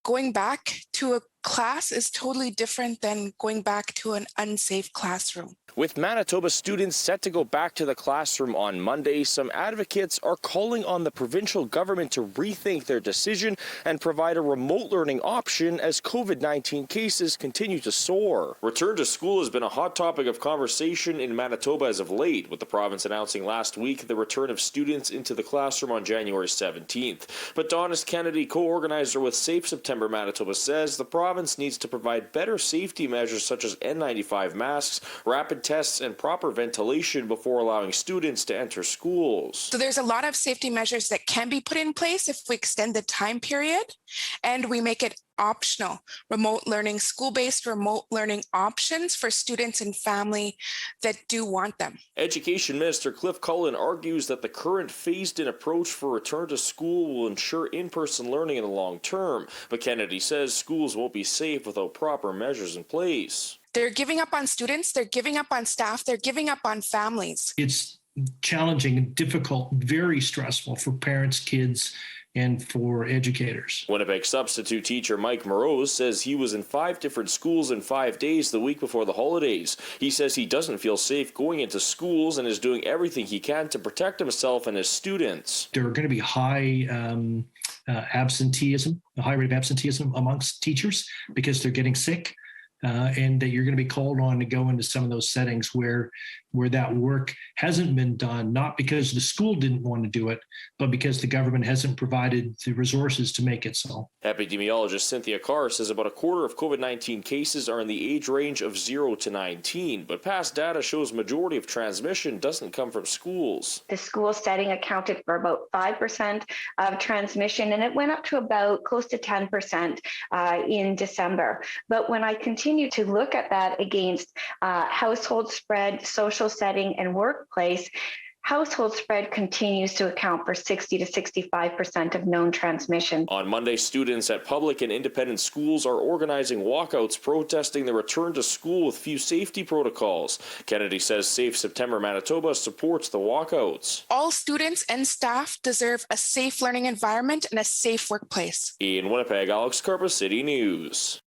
going back to a class is totally different than going back to an unsafe classroom. With Manitoba students set to go back to the classroom on Monday, some advocates are calling on the provincial government to rethink their decision and provide a remote learning option as COVID-19 cases continue to soar. Return to school has been a hot topic of conversation in Manitoba as of late, with the province announcing last week the return of students into the classroom on January 17th. But Donis Kennedy, co-organizer with Safe September Manitoba, says the province needs to provide better safety measures such as N95 masks, rapid tests, and proper ventilation before allowing students to enter schools. So there's a lot of safety measures that can be put in place if we extend the time period and we make it optional. Remote learning, school-based remote learning options for students and family that do want them. Education Minister Cliff Cullen argues that the current phased-in approach for return to school will ensure in-person learning in the long term, but Kennedy says schools won't be safe without proper measures in place. They're giving up on students, they're giving up on staff, they're giving up on families. It's challenging and difficult, very stressful for parents, kids, and for educators. Winnipeg substitute teacher Mike Morose says he was in 5 different schools in 5 days the week before the holidays. He says he doesn't feel safe going into schools and is doing everything he can to protect himself and his students. There are going to be high absenteeism, a high rate of absenteeism amongst teachers because they're getting sick. And that you're going to be called on to go into some of those settings where that work hasn't been done, not because the school didn't want to do it, but because the government hasn't provided the resources to make it so. Epidemiologist Cynthia Carr says about a quarter of COVID-19 cases are in the age range of 0 to 19, but past data shows majority of transmission doesn't come from schools. The school setting accounted for about 5% of transmission, and it went up to about close to 10% in December. But when I continue to look at that against household spread, social setting, and workplace, household spread continues to account for 60 to 65% of known transmission. On Monday, students at public and independent schools are organizing walkouts protesting the return to school with few safety protocols. Kennedy says Safe September Manitoba supports the walkouts. All students and staff deserve a safe learning environment and a safe workplace. In Winnipeg, Alex Karpa, City News.